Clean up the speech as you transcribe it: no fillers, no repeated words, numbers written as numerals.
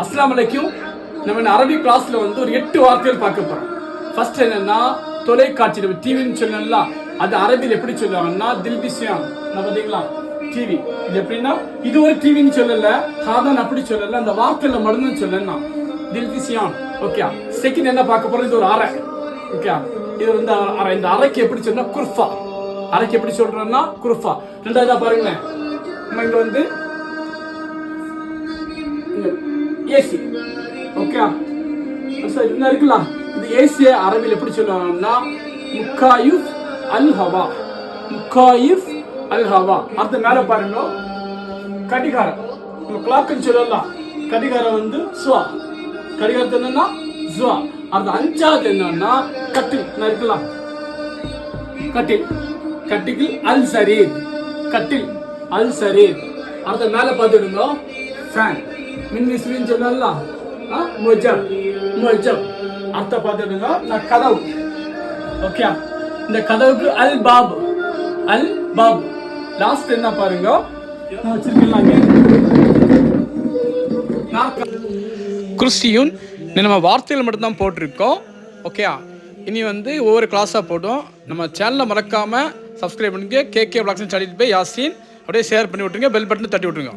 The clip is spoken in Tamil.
அஸ்ஸலாமு அலைக்கும். நம்ம இந்த அரபி கிளாஸ்ல வந்து ஒரு 8 வார்த்தைகள் பார்க்க போறோம். ஃபர்ஸ்ட் என்னன்னா தொலைக்காட்சி, நம்ம டிவின்னு சொல்லலாம். அது அரபியில் எப்படி சொல்லுவாங்கன்னா தில்பிசியான். நான் பார்த்தீங்களா டிவி, இது எப்படின்னா இது ஒரு டிவின்னு சொல்லல, சாதாரண அப்படி சொல்லல, அந்த வார்த்தையில மட்டும்தான் சொல்லலாம் தில்பிசியான். ஓகே. செகண்ட் என்ன பார்க்க போறோம், இது ஒரு அறை. ஓகே, இது வந்து அறை. இந்த அறைக்கு எப்படி சொன்னா குர்ஃபா. அறைக்கு எப்படி சொல்றோம்னா குர்ஃபா. ரெண்டாவதா பாருங்களேன், நம்ம இங்க வந்து ஏசி. ஓகே, என்ன இருக்கலாம், இது ஏசிய அரபியில் எப்படி சொல்லுவாங்கன்னா முக்காயிஃப் அல் ஹவா. முக்காயிஃப் அல் ஹவா. அடுத்த மேல பாருங்க, கடிகாரம். நம்ம கிளாக்னு சொல்லலாம், கடிகாரம் வந்து சுவா. கடிகாரத்து என்னன்னா சுவா. அடுத்த அஞ்சாவது என்னன்னா கட்டில். இருக்கலாம், கட்டில். கட்டில் அல் சரீர். கட்டில் அல் சரீர். அடுத்த மேல பார்த்துடுங்க, ஃபேன். மின்விசிறின்னு சொல்லலாம், முஜப். முஜப். அடுத்த பார்த்துடுங்க, நான் கதவு. ஓகே, இந்த கதவுக்கு அல் பாப். அல் பாப். லாஸ்ட் என்ன பாருங்க, நான் வச்சிருக்கேன் கிறிஸ்டியூன். நம்ம வார்த்தைகள் மட்டும்தான் போட்டிருக்கோம். ஓகே, இனி வந்து ஒவ்வொரு கிளாஸாக போட்டோம். நம்ம சேனலை மறக்காமல் சப்ஸ்கிரைப் பண்ணுங்க. கேகே விளாக்ஸ்னு சொல்லிட்டு போய் யாசின் அப்படியே ஷேர் பண்ணி விட்டுருங்க. பெல் பட்டனை தட்டி விட்டுருங்க.